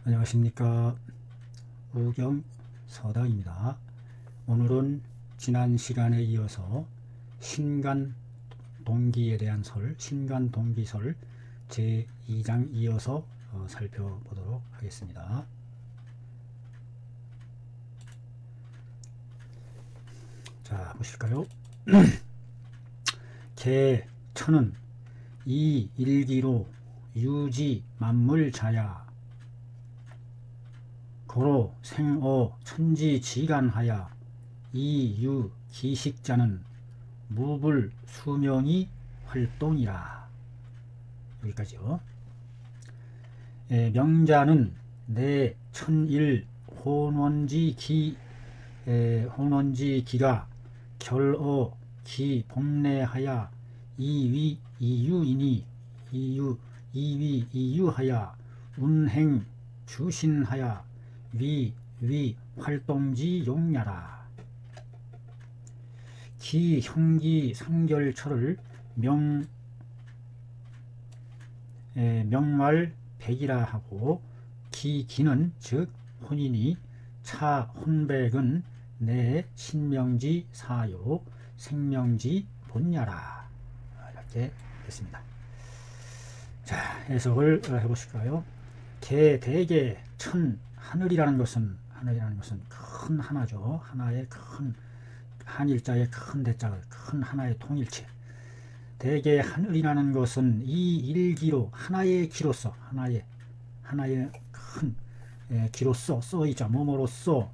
안녕하십니까. 우경서당입니다. 오늘은 지난 시간에 이어서 신간동기에 대한 신간동기설 제2장 이어서 살펴보도록 하겠습니다. 자, 보실까요? 개천은 이 일기로 유지 만물자야 고로 생어 천지지간하야 이유 기식자는 무불 수명이 활동이라. 여기까지요. 명자는 내 천일 혼원지기가 결어 기 복례하야 이위 이유하야 운행 주신하야 위 활동지 용야라. 기 형기 상결철을 명말 백이라 하고 기는 즉 혼이니 차 혼백은 내 신명지 사요 생명지 본야라. 이렇게 됐습니다. 자, 해석을 해보실까요? 대개 천 하늘이라는 것은 큰 하나죠. 하나의 큰 한일자의 큰 대자가 큰 하나의 통일체. 대개 하늘이라는 것은 이 일기로 하나의 기로서 하나의 큰 기로서 써있자 뭐뭐로써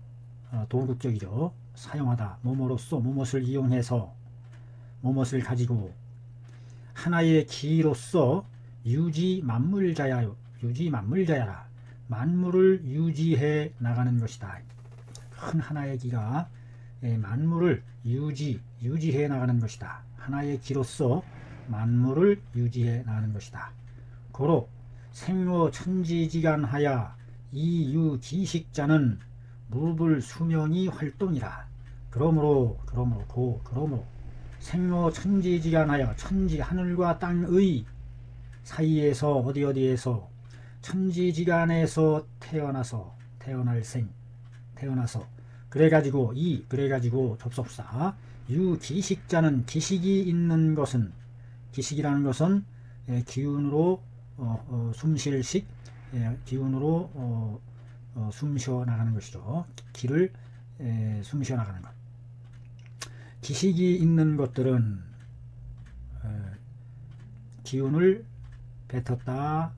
도구격이죠. 사용하다 뭐뭐로써 무엇을 이용해서 무엇을 가지고 하나의 기로서 유지 만물자야라. 만물을 유지해 나가는 것이다. 큰 하나의 기가 만물을 유지해 나가는 것이다. 하나의 기로서 만물을 유지해 나가는 것이다. 고로 생로 천지지간하야 이유 기식자는 무불 수명이 활동이라. 그러므로 생로 천지지간하여 천지 하늘과 땅의 사이에서 어디에서 천지지간에서 태어나서 그래가지고 접속사 유기식자는 기식이 있는 것은 기식이라는 것은 기운으로 숨쉴식 기운으로 숨쉬어 나가는 것이죠. 기를 숨쉬어 나가는 것. 기식이 있는 것들은 기운을 뱉었다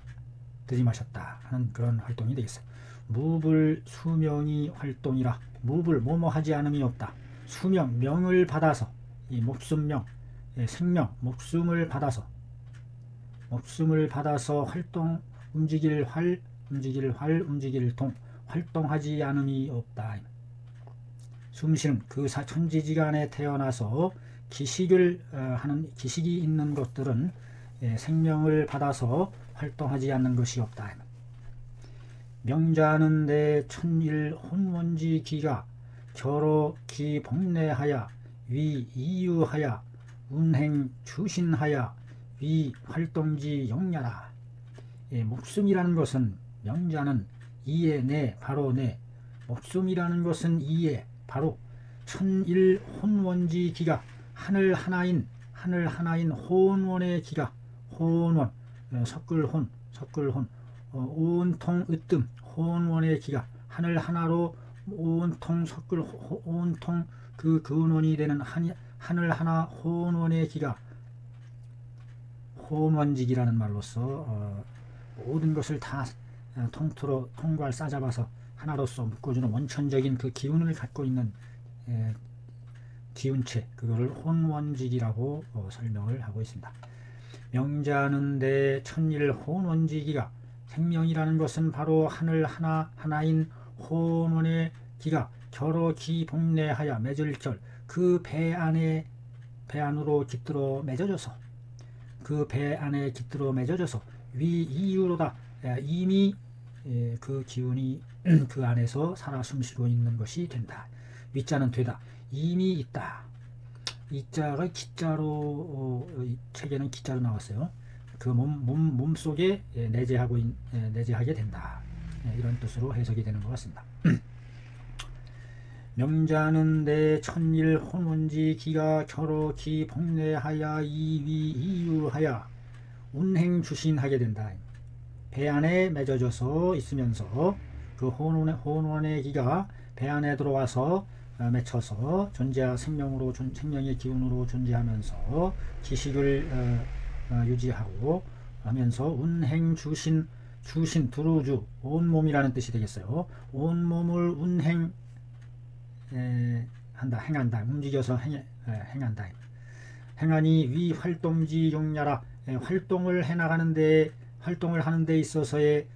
들이마셨다 하는 그런 활동이 되겠어요. 무불 수명이 활동이라. 무불 뭐뭐하지 않음이 없다. 수명 명을 받아서 이 목숨명 생명 목숨을 받아서 활동 움직일 동 활동하지 않음이 없다. 숨쉬는 그 천지지간에 태어나서 기식이 있는 것들은 생명을 받아서 활동하지 않는 것이 없다. 명자는 내 천일 혼원지 기가 결어 기 복례하야 위 이유하야 운행 주신하야 위 활동지 용야라. 목숨이라는 것은 명자는 이에 내 바로 내 목숨이라는 것은 이에 바로 천일 혼원지 기가 하늘 하나인 혼원의 기가 혼원 석글혼 온통 으뜸 혼원의 기가 하늘 하나로 온통 온통 그 근원이 되는 하늘 하나 혼원의 기가 혼원직이라는 말로서 모든 것을 다 통틀어 통괄 싸잡아서 하나로서 묶어주는 원천적인 그 기운을 갖고 있는 기운체, 그거를 혼원직이라고 설명을 하고 있습니다. 명자는 내 천일 혼원지기가 생명이라는 것은 바로 하늘 하나인 혼원의 기가 결어 기 복례하여 맺을 결 그 배 안으로 깃들어 맺어져서 위 이유로다. 이미 그 기운이 그 안에서 살아 숨쉬고 있는 것이 된다. 위자는 되다. 이미 있다. 이자가 기자로 책에는 기자로 나왔어요. 그 몸속에 내재하게 된다. 이런 뜻으로 해석이 되는 것 같습니다. 명자는 내 천일 혼원지 기가 겨로 기 복례하야 이위 이유하야 운행주신하게 된다. 배 안에 맺어져서 있으면서 그 혼원의 기가 배 안에 들어와서 맺혀서 존재 생명으로 생명의 기운으로 존재하면서 기식을 유지하고 하면서 운행주신 두루주 온몸이라는 뜻이 되겠어요. 온몸을 행한다. 움직여서 행한다. 행하니 위 활동지 용야라. 활동을 하는 데 있어서의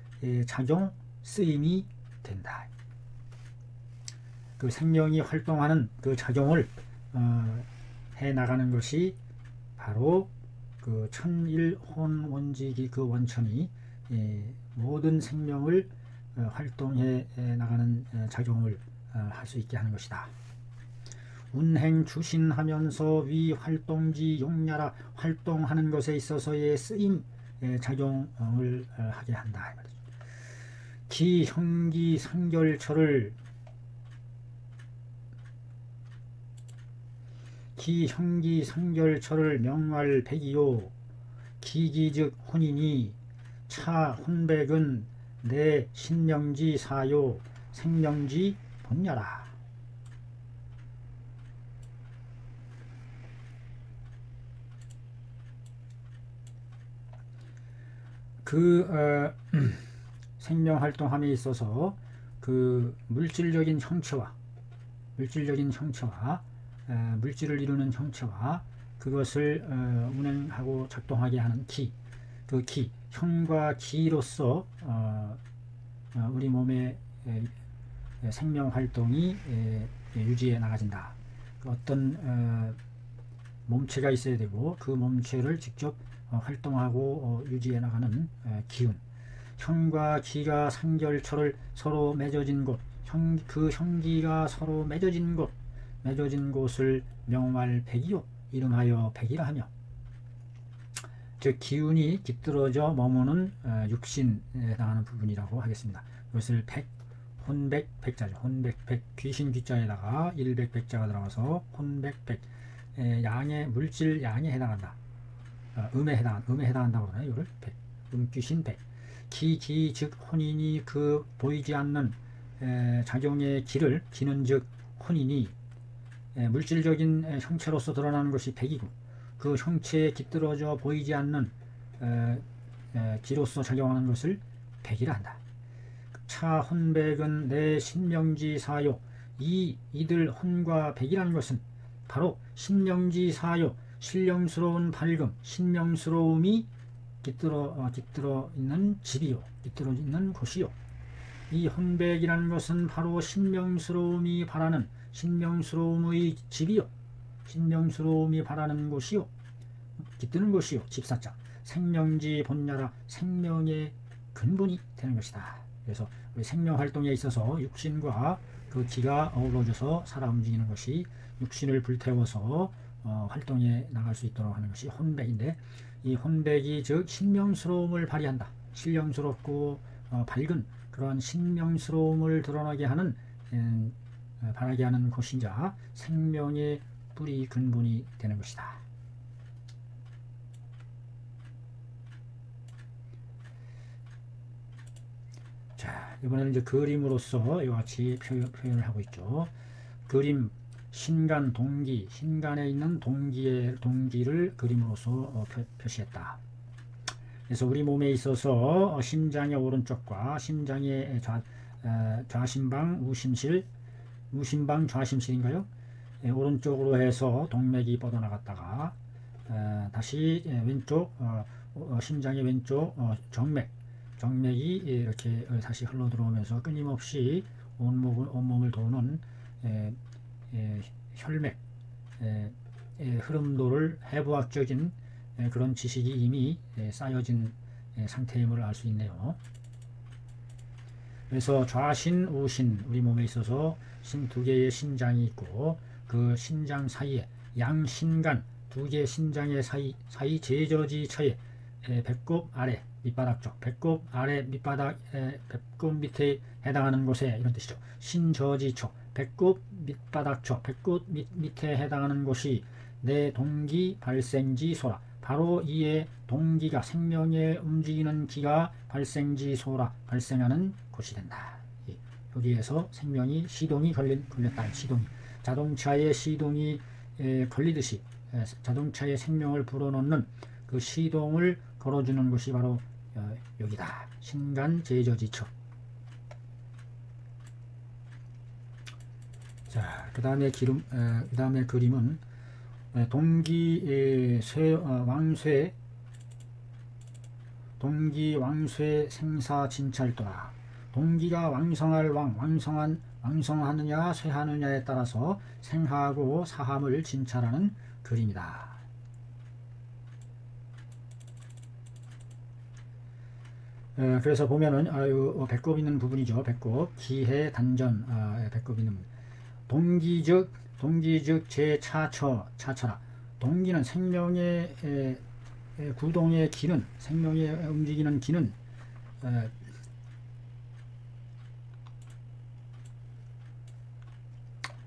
작용 쓰임이 된다. 그 생명이 활동하는 그 작용을 해 나가는 것이 바로 그 천일혼원지기 그 원천이 모든 생명을 활동해 나가는 작용을 할 수 있게 하는 것이다. 운행주신하면서 위 활동지 용야라. 활동하는 것에 있어서의 쓰임 작용을 하게 한다. 기 형기 상결철을 명활백이요 기기즉 혼이니 차 혼백은 내 신명지 사요 생명지 본야라. 생명활동함에 있어서 그 물질적인 형체와 물질을 이루는 형체와 그것을 운행하고 작동하게 하는 그 형과 기로서 우리 몸의 생명활동이 유지해 나가진다. 어떤 몸체가 있어야 되고 그 몸체를 직접 활동하고 유지해 나가는 기운. 형과 기가 상결철을 서로 맺어진 곳, 그 형기가 서로 맺어진 곳을 명활백이요 이름하여 백이라 하며, 즉 기운이 깃들어져 머무는 육신에 해당하는 부분이라고 하겠습니다. 이것을 백, 혼백, 백자죠. 혼백, 백, 귀신 귀자에다가 일백, 백자가 들어가서 혼백, 백, 양의 물질 양에 해당한다. 음에 해당한다고 그러나요? 이거를 백, 귀신 백. 기 즉 혼인이 그 보이지 않는 작용의 기는 즉 혼인이 물질적인 형체로서 드러나는 것이 백이고, 그 형체에 깃들어져 보이지 않는 기로서 작용하는 것을 백이라 한다. 차 혼백은 내 신명지 사요. 이들 혼과 백이라는 것은 바로 신명지 사요, 신령스러운 밝음, 신명스러움이 깃들어 있는 집이요, 깃들어 있는 곳이요. 이 혼백이라는 것은 바로 신명스러움이 바라는 신명스러움의 집이요, 신명스러움이 바라는 곳이요, 깃드는 곳이요, 집사자. 생명지 본야라. 생명의 근본이 되는 것이다. 그래서 우리 생명활동에 있어서 육신과 그 기가 어우러져서 살아 움직이는 것이, 육신을 불태워서 활동해 나갈 수 있도록 하는 것이 혼백인데, 이 혼백이 즉 신명스러움을 발휘한다. 신령스럽고 밝은 그러한 신명스러움을 드러나게 하는 바라게 하는 곳이자 생명의 뿌리 근본이 되는 것이다. 자, 이번에는 이제 그림으로서 이와 같이 표현을 하고 있죠. 그림, 신간, 동기, 신간에 있는 동기를 그림으로서 표시했다. 그래서 우리 몸에 있어서 심장의 오른쪽과 심장의 좌심방, 우심방, 좌심실인가요? 오른쪽으로 해서 동맥이 뻗어나갔다가 다시 왼쪽 심장의 왼쪽 정맥이 이렇게 다시 흘러 들어오면서 끊임없이 온몸을 도는 혈맥 흐름도를 해부학적인 그런 지식이 이미 쌓여진 상태임을 알 수 있네요. 그래서 좌신, 우신, 우리 몸에 있어서 두 개의 신장이 있고, 그 신장 사이에 양신간 두 개의 신장의 사이 제저지처에 배꼽 아래 밑바닥 쪽, 배꼽 아래 밑바닥, 배꼽 밑에 해당하는 곳에, 이런 뜻이죠. 신저지초, 배꼽 밑바닥 쪽, 배꼽 밑에 해당하는 곳이 내 동기 발생지소라. 바로 이에 동기가, 생명의 움직이는 기가 발생지소라, 발생하는 곳이 된다. 여기에서 생명이, 시동이 걸렸다. 시동이, 자동차에 시동이 걸리듯이 자동차의 생명을 불어넣는 그 시동을 걸어주는 것이 바로 여기다. 신간제저지처. 자, 그 다음에 그 다음에 그림은 동기 왕쇠 생사 진찰도라. 동기가 왕성할 왕성하느냐 쇠하느냐에 따라서 생하고 사함을 진찰하는 그림이다. 그래서 보면은 배꼽 있는 부분이죠. 배꼽, 기해 단전, 배꼽 있는 동기 즉 차처라. 동기는 생명의 구동의 기는, 생명의 움직이는 기는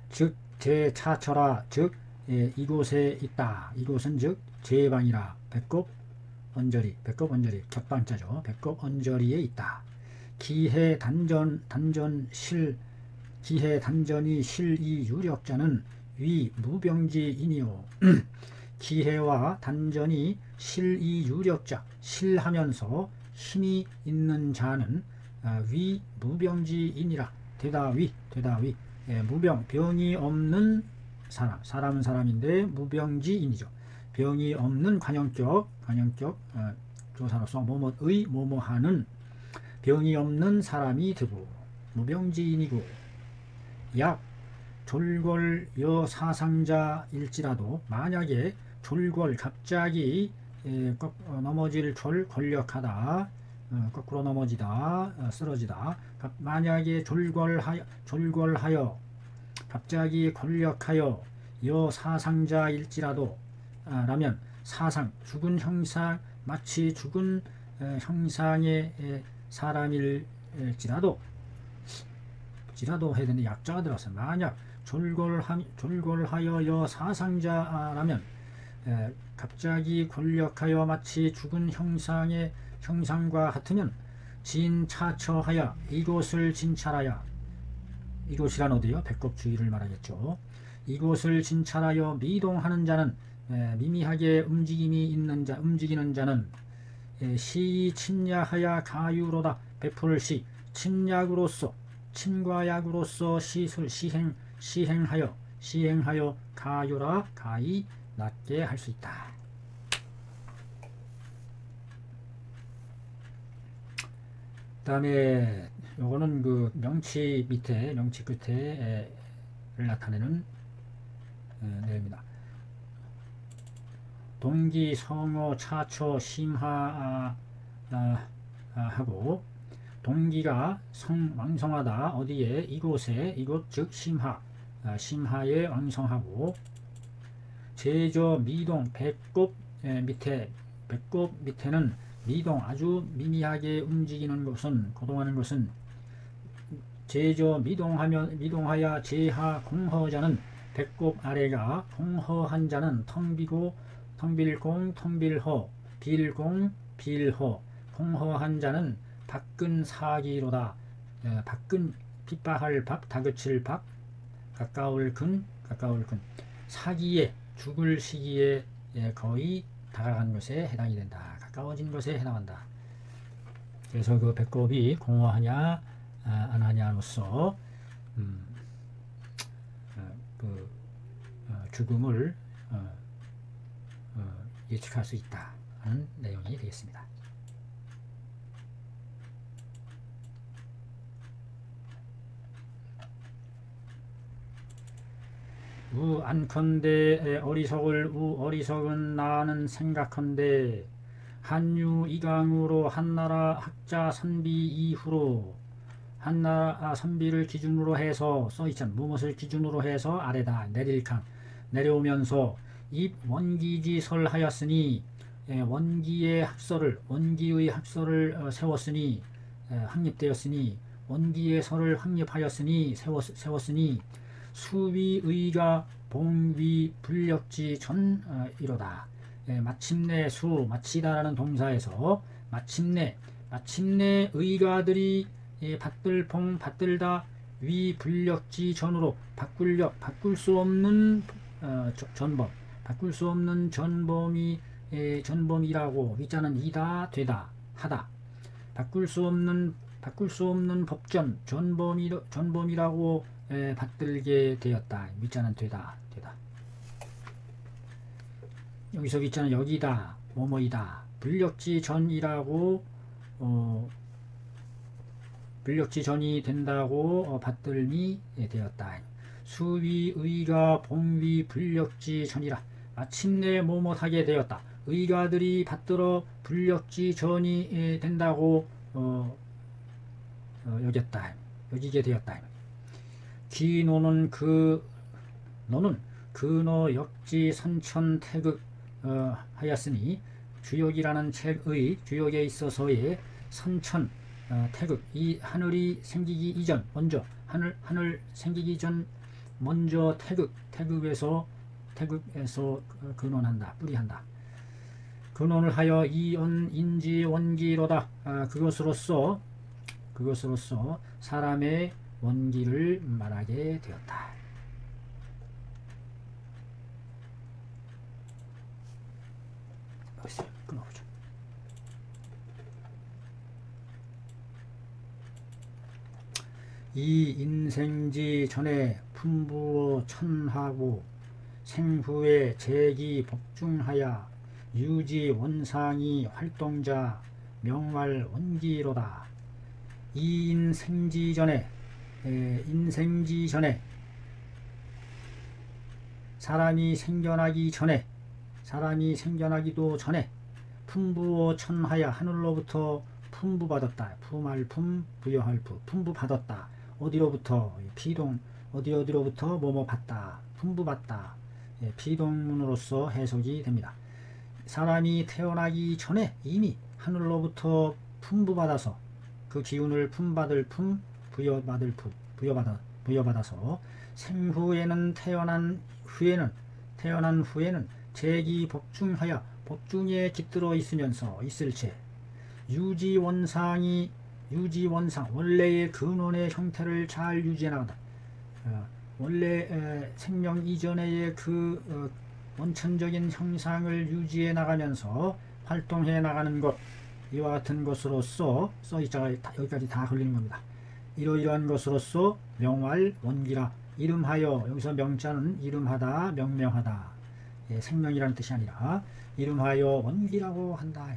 즉 제차처라. 즉 이곳에 있다. 이곳은 즉 제방이라. 배꼽 언저리, 겹방자죠. 배꼽 언저리에 있다. 기해 단전이 실이 유력자는 위 무병지이니요. 기해와 단전이 실이 유력자, 실하면서 힘이 있는 자는 위 무병지이니라. 되다위. 무병, 병이 없는 사람은 사람인데 무병지인이죠. 병이 없는 관형격 조사로서 뭐뭐하는 병이 없는 사람이 되고 무병지인이고, 약 졸궐 여사상자일지라도 만약에 졸궐 갑자기 넘어질 권력하다, 거꾸로 넘어지다, 쓰러지다, 만약에 졸궐하여 갑자기 권력하여 여사상자일지라도 라면, 사상, 죽은 형상, 마치 죽은 형상의 사람일지라도 해야 되는데 약자가 들어서, 만약 졸궐하여 여사상자라면 갑자기 권력하여 마치 죽은 형상과 같으면 진차처하여 이곳을 진찰하여, 이곳이란 어디요? 배꼽 주위를 말하겠죠. 이곳을 진찰하여 미동하는 자는, 미미하게 움직이는 자는 시 친야하야 가유로다. 베풀 시, 친약으로서, 친과 약으로서 시술 시행하여 가유라, 가히 낫게 할 수 있다. 그 다음에 요거는 그 명치 끝에 나타내는 내용입니다. 동기 성어 차처 심하하고, 동기가 왕성하다. 어디에? 이곳에, 이곳 즉 심하에 왕성하고, 제저 미동, 배꼽 밑에는 미동, 아주 미미하게 움직이는 것은, 거동하는 것은, 제저 미동하여 제하 공허자는, 배꼽 아래가 공허한 자는 텅빌공 빌허, 공허한 자는 밖은 사기로다. 밖은 빗바할 박, 다그칠 박, 가까울 근, 사기에, 죽을 시기에 거의 다가간 것에 해당이 된다. 가까워진 것에 해당한다. 그래서 그 배꼽이 공허하냐 안 하냐로서 죽음을 예측할 수 있다 하는 내용이 되겠습니다. 안컨대 어리석은 나는 생각컨대 한유 이강으로 한나라 학자 선비 이후로, 한나라 선비를 기준으로 해서 써있잖아. 무엇을 기준으로 해서 아래다 내려오면서 입 원기지설하였으니, 원기의 학설을 세웠으니 확립되었으니 원기의 설을 확립하였으니 세웠으니 수위의가 봉위 불력지 전이로다. 마침내 마치다라는 동사에서 마침내 의가들이 받들다 위 불력지 전으로 바꿀 수 없는 전범, 바꿀 수 없는 전범이라고 위자는 이다 되다 하다. 바꿀 수 없는 법전 전범이라고 받들게 되었다. 위자는 되다. 여기서 위자는 여기다 뭐뭐이다. 불력지 전이라고 불력지 전이 된다고 받들미 되었다. 수위의가 봉위 불력지 전이라 마침내 뭐뭐하게 되었다. 의가들이 받들어 불력지 전이 된다고 여기게 되었다. 기노는 너는 근어 역지 선천 태극 하였으니 주역이라는 책의 주역에 있어서의 선천 태극 이 하늘이 생기기 이전 먼저 하늘 생기기 전 먼저 태극에서 근원한다 뿌리한다. 근원을 하여 이언 인지 원기로다. 그것으로서 사람의 원기를 말하게 되었다. 여기서 끊어보죠. 이 인생지 전에 품부어 천하고 생후에 재기 복중하여 유지 원상이 활동자 명활 원기로다. 이 인생지 전에 사람이 생겨나기도 전에 품부어 천하야 하늘로부터 품부받았다. 품할품 부여할품 품부받았다. 어디로부터 피동 어디로부터 뭐뭐 받다 품부받다. 피동문으로서 해석이 됩니다. 사람이 태어나기 전에 이미 하늘로부터 품부받아서 그 기운을 품받을 품 부여받아서 생후에는 태어난 후에는 재기 복중하여 복중에 깃들어 있을채 유지원상 원래의 근원의 형태를 잘 유지해 나간다. 원래 생명 이전의 그 원천적인 형상을 유지해 나가면서 활동해 나가는 것 이와 같은 것으로서 써있자가 여기까지 다 걸리는 겁니다. 이러이러한 것으로서 명활 원기라 이름하여 여기서 명자는 이름하다 명명하다 생명이라는 뜻이 아니라 이름하여 원기라고 한다.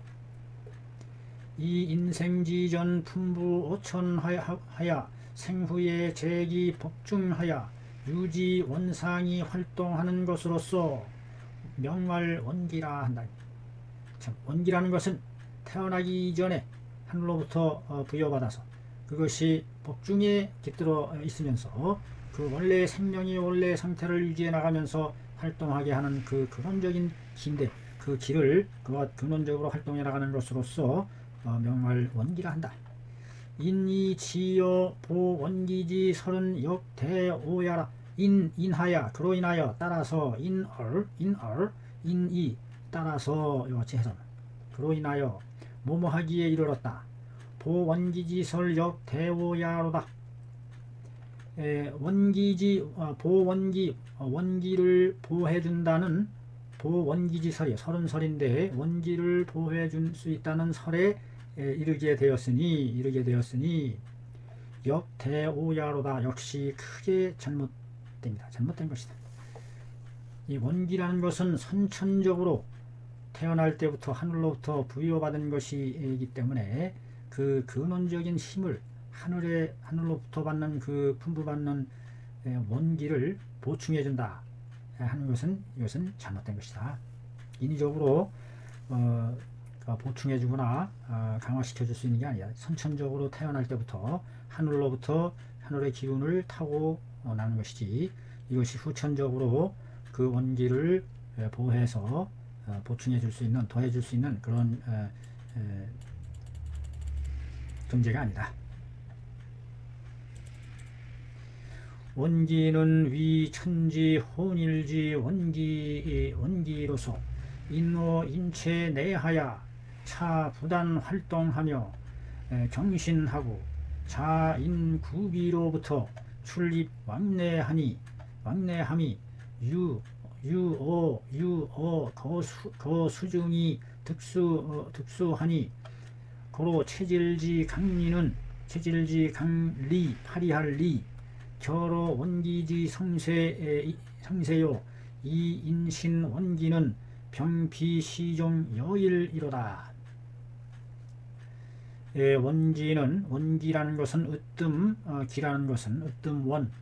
이 인생지전 품부 오천하야 생후에 재기 복중하야 유지 원상이 활동하는 것으로서 명활 원기라 한다. 참, 원기라는 것은 태어나기 전에 하늘로부터 부여받아서 그것이 복중에 깃들어 있으면서 그 원래 생명이 원래 상태를 유지해 나가면서 활동하게 하는 그 근원적인 길인데 그 길을 그와 근원적으로 활동해 나가는 것으로서 명활 원기라 한다. 인이 지여 보 원기지 설은 역대오야라 인하야 그로 인하여 따라서 인이 따라서 이같이 해서 그로 인하여 뭐뭐하기에 이르렀다. 보 원기지 설 역대오야로다. 원기를 보호해준다는 보원기지설이 설은설인데 원기를 보호해줄 수 있다는 설에 이르게 되었으니 역대오야로다. 역시 크게 잘못된 것이다. 이 원기라는 것은 선천적으로 태어날 때부터 하늘로부터 부여받은 것이기 때문에 그 근원적인 힘을 하늘로부터 받는 그 품부받는 원기를 보충해준다 하는 것은 이것은 잘못된 것이다. 인위적으로 보충해주거나 강화시켜줄 수 있는 게 아니라 선천적으로 태어날 때부터 하늘로부터 하늘의 기운을 타고 나는 것이지 이것이 후천적으로 그 원기를 보호해서 보충해 줄 수 있는, 더해 줄 수 있는 그런 존재가 아니다. 원기는 위 천지 혼일지 원기로서 인어 인체 내하야 차 부단 활동하며 경신하고 자인구비로부터 출입 왕래함이 유어 거수중이 득수하니 고로 체질지 강리 파리할 리 결어 원기지 성세요 이 인신 원기는 병비시종 여일이로다. 원기라는 것은 기라는 것은 으뜸원,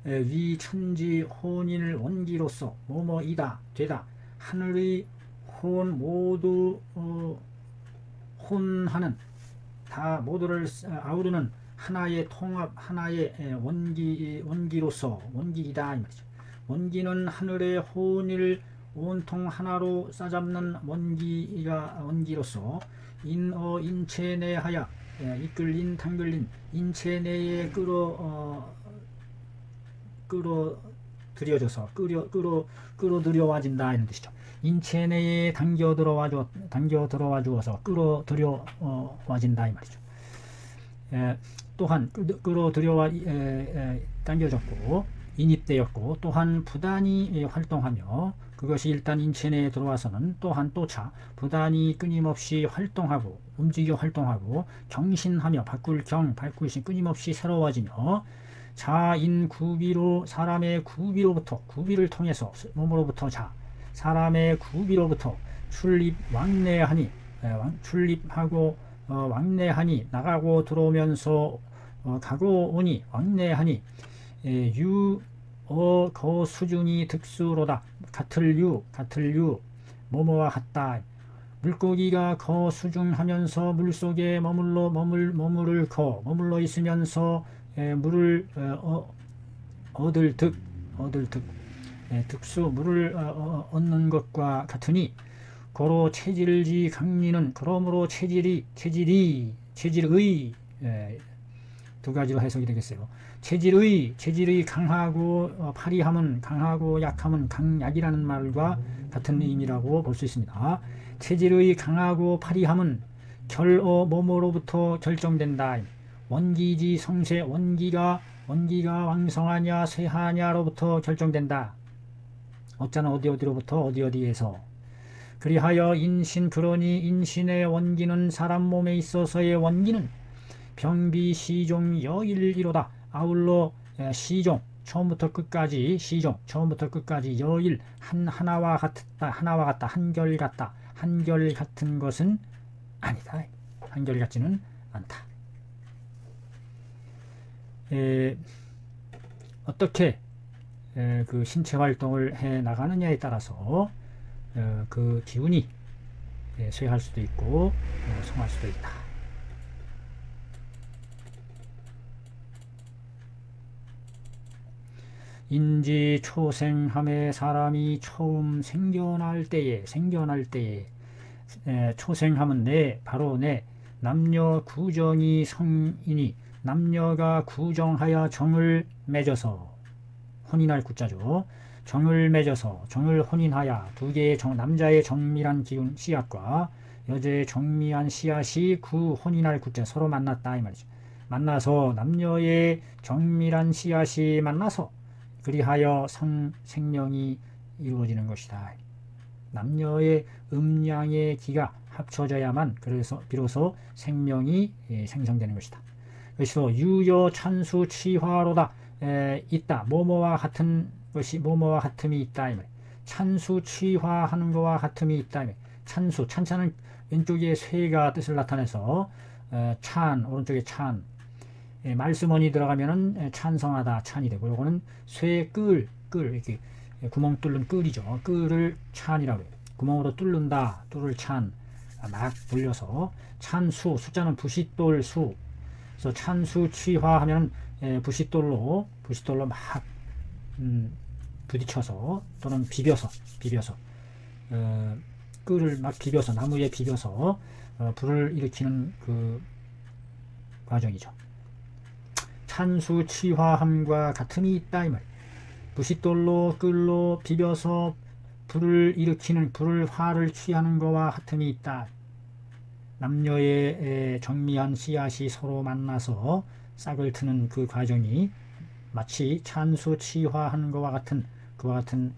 위천지 혼일 원기로서 뭐뭐이다 되다 하늘의 혼 모두 혼하는 다 모두를 아우르는 하나의 통합 하나의 원기로서 원기이다 이 말이죠. 원기는 하늘의 혼일 온통 하나로 싸잡는 원기로서 인체 내하야 이끌린 당글린 인체 내에 끌어들여와진다 이런 뜻이죠. 인체 내에 당겨 들어와 주어서 끌어들여와진다 이 말이죠. 또한 끌어들여와 당겨졌고 인입되었고 또한 부단히 활동하며 그것이 일단 인체 내에 들어와서는 또한 또차 부단히 끊임없이 활동하고 움직여 활동하고 경신하며 바꿀 신 끊임없이 새로워지며 자인구비로 사람의 구비로부터 구비를 통해서 몸으로부터 사람의 구비로부터 출입 왕래하니 출입하고 왕래하니 나가고 들어오면서 가고 오니 왕래하니 거수중이 득수로다. 같을 유 뭐뭐와 같다. 물고기가 거수중하면서 물속에 머물러 있으면서 물을 얻을 득수 물을 얻는 것과 같으니 고로 체질지 강리는 그러므로 체질의 두 가지로 해석이 되겠어요. 체질의 강하고 파리함은 강하고 약함은 강약이라는 말과 같은 의미라고 볼 수 있습니다. 체질의 강하고 파리함은 결어 몸으로부터 결정된다. 원기지 성세 원기가 왕성하냐 쇠하냐로부터 결정된다. 어쩌나 어디로부터 어디에서 그리하여 그러니 인신의 원기는 사람 몸에 있어서의 원기는 병비시종 여일이로다. 아울러 시종 처음부터 끝까지 여일 하나와 같다 한결같다 한결같은 것은 아니다. 한결같지는 않다. 어떻게 그 신체 활동을 해 나가느냐에 따라서 그 기운이 쇠할 수도 있고 성할 수도 있다. 인지 초생함에 사람이 처음 생겨날 때에 초생함은 바로 남녀 구정이 성이니 남녀가 구정하여 정을 맺어서 혼인할 구자죠. 정을 맺어서 정을 혼인하여 두 개의 남자의 정밀한 기운 씨앗과 여자의 정밀한 씨앗이 구 혼인할 구자 서로 만났다 이 말이죠. 만나서 남녀의 정밀한 씨앗이 만나서 그리하여 생명이 이루어지는 것이다. 남녀의 음양의 기가 합쳐져야만 그래서 비로소 생명이 생성되는 것이다. 그래서 유여 찬수 치화로다. 있다. 뭐뭐와 같은 것이 뭐뭐와 같음이 있다. 찬수 치화하는 것과 같음이 있다. 찬자는 왼쪽에 쇠가 뜻을 나타내서 찬 오른쪽에 찬 말씀원이 들어가면은 찬성하다 찬이 되고 요거는 쇠끌 이렇게 구멍 뚫는 끌이죠. 끌을 찬이라고 해요. 구멍으로 뚫는다 뚫을 찬 막 불려서 찬수 숫자는 부싯돌 수 그래서 찬수 취화하면 부싯돌로 막 부딪혀서 또는 비벼서 끈을 막 비벼서 나무에 비벼서 불을 일으키는 그 과정이죠. 찬수 치화함과 같음이 있다 이 말. 부싯돌로 끌로 비벼서 불을 일으키는 불을 화를 취하는 것과 같음이 있다. 남녀의 정미한 씨앗이 서로 만나서 싹을 트는 그 과정이 마치 찬수 치화하는 것과 같은 그와 같은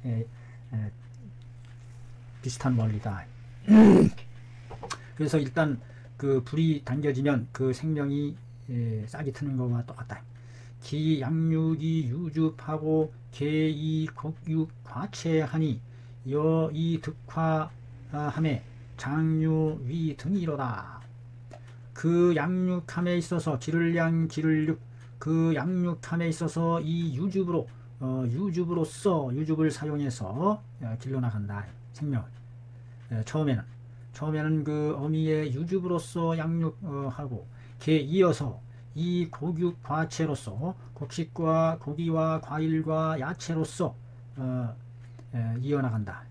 비슷한 원리다. 그래서 일단 그 불이 당겨지면 그 생명이 싹이 트는 것과 똑같다. 기 양육이 유줍하고 개이 곡육 과체하니 여이 득화함에 장유 위 등이로다. 그 양육함에 있어서 기를 양 기를 육 그 양육함에 있어서 이 유줍을 사용해서 길러나간다. 생명을. 처음에는 그 어미의 유줍으로서 양육하고 개 이어서 이 곡육 과체로서 곡식과 고기와 과일과 야채로서 이어나간다.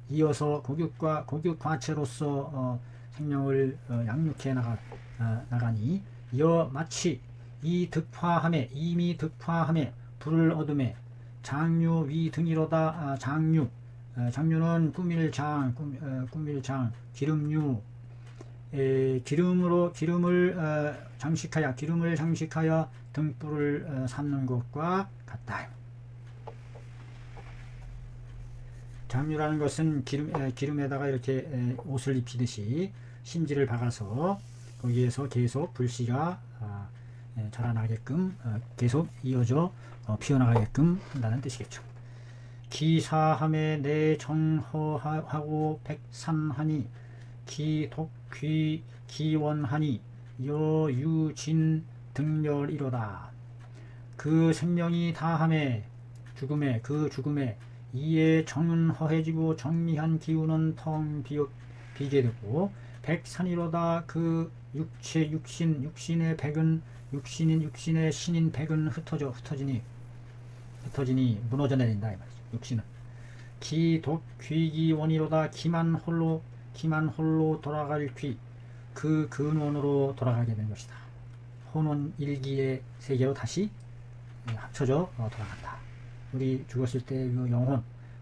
이어서 곡육 과체로서 생명을 양육해 나가니 마치 이 득화함에 이미 득화함에 불을 얻음에 장유 위 등이로다. 장유는 꾸밀장 기름류 기름을 장식하여 등불을 삼는 것과 같다. 장유라는 것은 기름에다가 이렇게 옷을 입히듯이 심지를 박아서 거기에서 계속 불씨가 자라나게끔 계속 이어져 피어나가게끔 한다는 뜻이겠죠. 기사함에 내정허하고 백산하니 기독귀 기원하니 여유진 등렬이로다. 그 생명이 다함에 죽음에 이에 정은 허해지고 정리한 기운은 텅 비게 되고 백산이로다. 그 육신의 백은 육신의 신인 백은 흩어지니 무너져 내린다 이 말이죠. 육신은 기독귀기원이로다. 기만 홀로 돌아갈 귀 그 근원으로 돌아가게 된 것이다. 혼원 일기의 세계로 다시 합쳐져 돌아간다. 우리 죽었을 때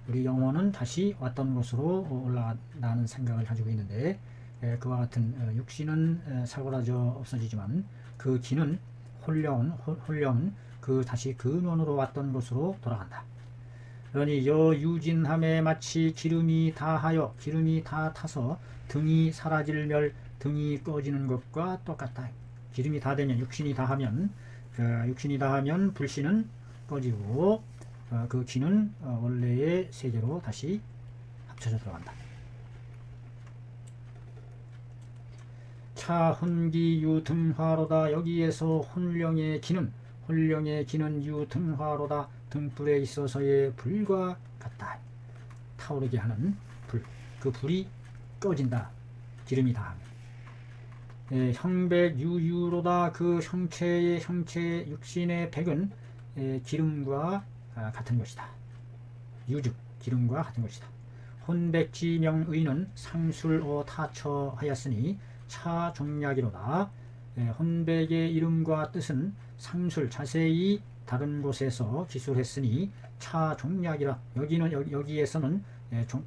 우리 영혼은 다시 왔던 곳으로 올라가는 생각을 가지고 있는데 그와 같은 육신은 사고라져 없어지지만 그 기는 혼령은 그 다시 근원으로 왔던 곳으로 돌아간다. 그러니 여유진함에 마치 기름이 다 타서 등이 사라질 등이 꺼지는 것과 똑같다. 기름이 다 되면 육신이 다 하면 불씨는 꺼지고 그 기는 원래의 세계로 다시 합쳐져 들어간다. 차훈기 유등화로다. 여기에서 혼령의 기는 유등화로다. 등불에 있어서의 불과 같다. 타오르게 하는 불. 그 불이 꺼진다. 기름이 다하면. 형백 유유로다. 그 형체 육신의 백은 기름과 같은 것이다. 유죽 기름과 같은 것이다. 혼백지명의는 상술어 타처하였으니 차종약이로다. 혼백의 이름과 뜻은 상술 자세히 다른 곳에서 기술했으니 차종약이라. 여기에서는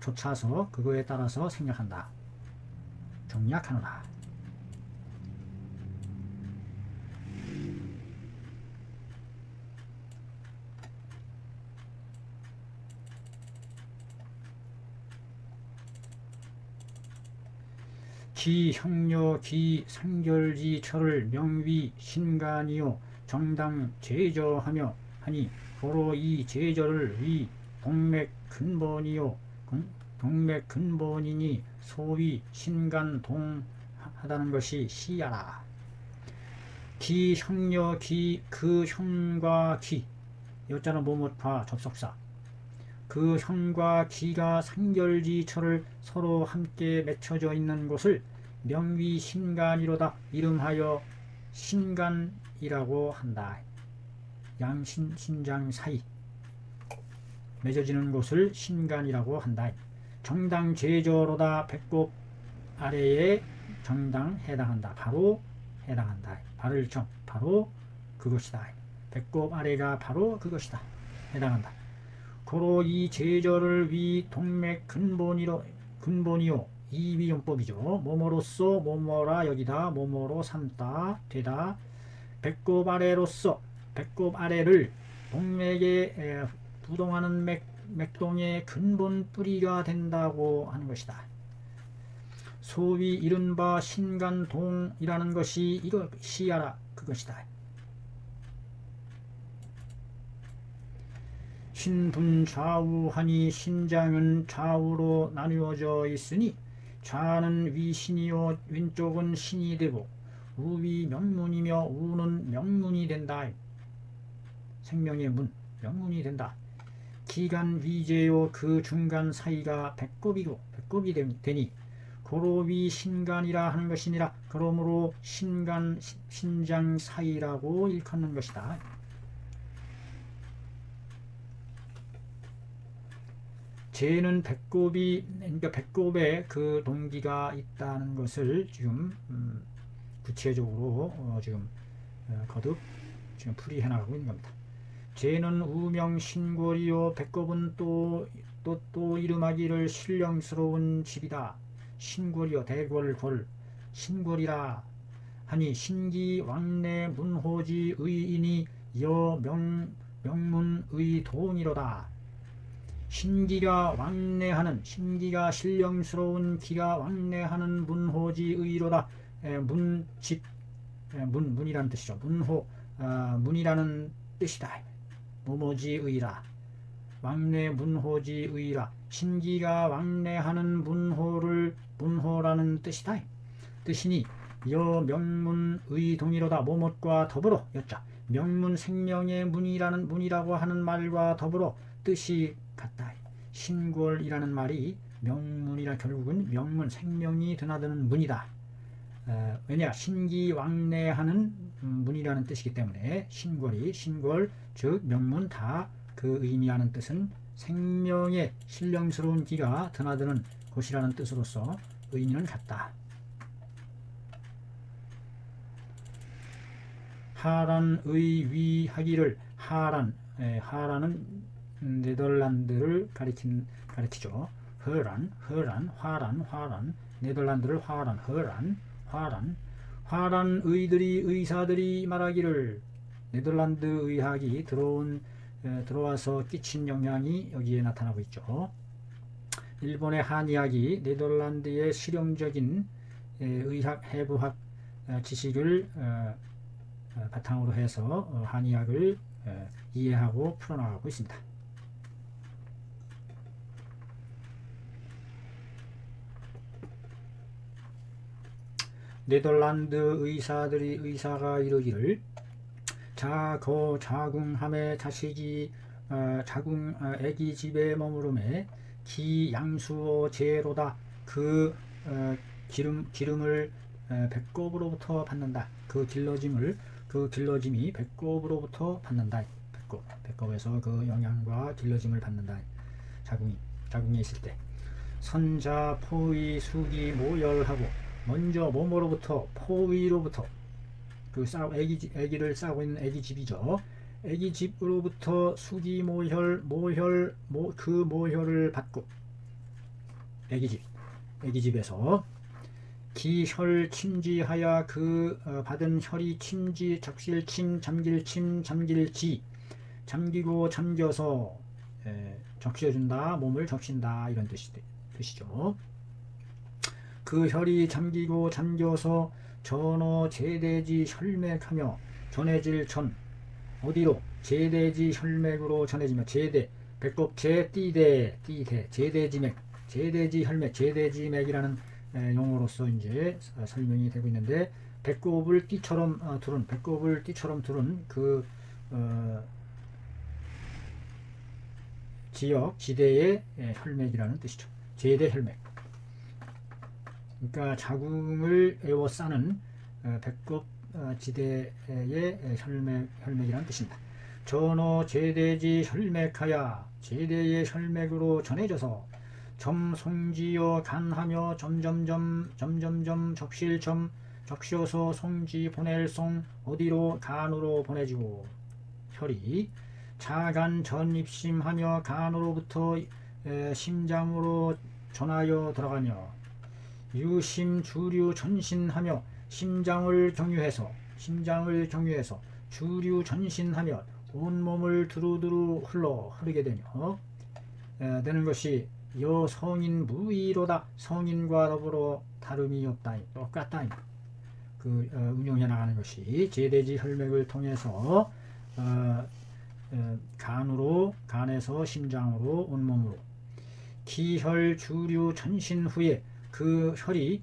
쫓아서 그거에 따라서 생략한다. 종약하노라. 기형려 기상결지 철을 명위 신간이요 정당 제저하며 하니 고로 이 제저를 위 동맥 근본이니 소위 신간 동하다는 것이 시야라. 기형려 그 형과 기 여자는 모못과 접속사 그 형과 기가 상결지철을 서로 함께 맺혀져 있는 곳을 명위 신간이로다. 이름하여 신간이라고 한다. 양신장 사이 맺어지는 곳을 신간이라고 한다. 정당 제저로다. 배꼽 아래에 정당 해당한다. 바로 해당한다. 발을정 바로 그것이다. 배꼽 아래가 바로 그것이다. 해당한다. 고로 이 제저를 위 동맥 근본이요 이비용법이죠. 뭐뭐로써 뭐뭐라 여기다 뭐뭐로 삼다 되다. 배꼽 아래로서 배꼽 아래를 동맥에 부동하는 맥동의 근본 뿌리가 된다고 하는 것이다. 소위 이른바 신간동이라는 것이 이것이야라 그것이다. 신분좌우하니 신장은 좌우로 나누어져 있으니 좌는 위신이요 왼쪽은 신이 되고 우위 명문이며 우는 명문이 된다. 생명의 문 명문이 된다. 기간 위제요 그 중간 사이가 배꼽이고 배꼽이 되니 고로 위 신간이라 하는 것이니라. 그러므로 신간 신장 사이라고 일컫는 것이다. 제는 그러니까 배꼽에 그 동기가 있다는 것을 지금 구체적으로 지금 거듭 지금 풀이해 나가고 있는 겁니다. 제는 우명신골이요 배꼽은 또 이름하기를 신령스러운 집이다. 신골이요 대골골 신골이라 하니 신기 왕래 문호지 의인이 여 명문의 동이로다. 신기가 왕래하는 신기가 신령스러운 기가 왕래하는 문호지 의로다. 문이라는 뜻이죠. 문이라는 뜻이다. 뭐뭐지 의라 왕래 문호지 의라. 신기가 왕래하는 문호라는 뜻이다. 뜻이니 여 명문의 동이로다. 뭐뭇과 더불어 여자 명문 생명의 문이라고 하는 말과 더불어 뜻이 같다. 신골이라는 말이 명문이라 결국은 명문 생명이 드나드는 문이다. 왜냐 신기 왕래하는 문이라는 뜻이기 때문에 신골 즉 명문 다 그 의미하는 뜻은 생명의 신령스러운 기가 드나드는 곳이라는 뜻으로서 의미는 같다. 하란의 위하기를 하란은 네덜란드를 가리키죠. 화란 네덜란드를 화란의들이 의사들이 말하기를 네덜란드 의학이 들어와서 끼친 영향이 여기에 나타나고 있죠. 일본의 한의학이 네덜란드의 실용적인 의학 해부학 지식을 바탕으로 해서 한의학을 이해하고 풀어나가고 있습니다. 네덜란드 의사가 이르기를 자궁함에 자식이 애기 집에 머무름에 기 양수어 제로다. 그 기름을 배꼽으로부터 받는다. 그 길러짐이 배꼽으로부터 받는다. 배꼽에서 그 영양과 길러짐을 받는다. 자궁에 있을 때 선자 포의 수기 모열하고 먼저 몸으로부터 포위로부터 그 애기를 싸고 있는 애기집이죠. 애기집으로부터 수기 그 모혈을 받고 애기집에서 기혈 침지하여 그 받은 혈이 침지 적실침 잠길침 잠길지 잠기고 잠겨서 적셔준다. 몸을 적신다. 이런 뜻이죠. 그 혈이 잠기고 잠겨서 전어 제대지 혈맥하며 전해질 어디로 제대지 혈맥으로 전해지며 배꼽제 띠대 제대지맥 제대지 혈맥 제대지맥이라는 용어로서 이제 설명이 되고 있는데 배꼽을 띠처럼 두른 그 지대의 혈맥이라는 뜻이죠. 제대 혈맥. 그러니까 자궁을 에워싸는 배꼽 지대의 혈맥이라는 뜻입니다. 전어 제대지 혈맥하야 제대의 혈맥으로 전해져서 점 송지여 간하며 점점점 점점점 접실점 접시어서 송지 보낼 송 어디로 간으로 보내지고 혈이 자간 전입심하며 간으로부터 심장으로 전하여 들어가며 유심 주류 전신하며 심장을 경유해서 주류 전신하며 온몸을 두루두루 흐르게 되는 것이 여성인 무의로다. 성인과 더불어 다름이 없다. 똑같다. 응용해 나가는 것이 제대지 혈맥을 통해서 간에서 심장으로 온몸으로 기혈 주류 전신 후에 그 혈이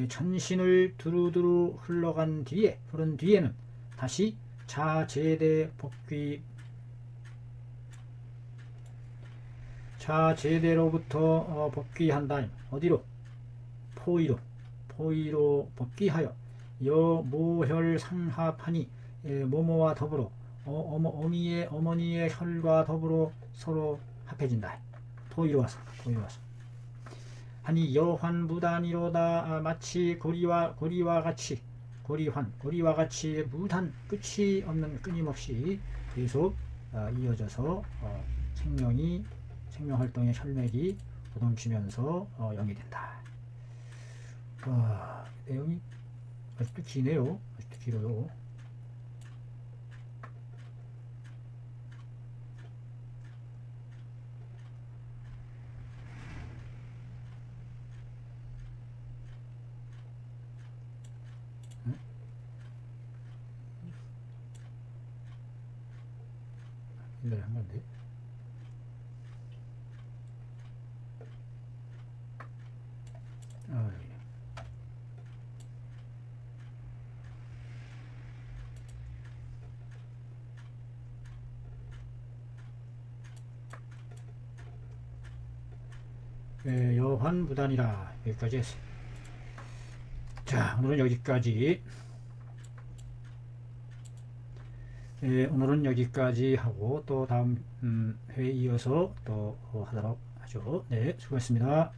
전신을 두루두루 흐른 뒤에는 다시 자제대로부터 복귀한다. 어디로? 포위로 복귀하여 여모혈 상합하니 모모와 더불어 어머니의 혈과 더불어 서로 합해진다. 포위로 와서 하니 여환무단이로다. 마치 고리와 같이 무단 끝이 없는 끊임없이 계속 이어져서 생명활동의 혈맥이 고동치면서 영이 된다. 내용이 아직도 기네요. 아직도 길어요. 옛날에 한 건데. 여환무단이라 여기까지 했어요. 자, 오늘은 여기까지. 오늘은 여기까지 하고 또 다음 회에 이어서 또 하도록 하죠. 네, 수고했습니다.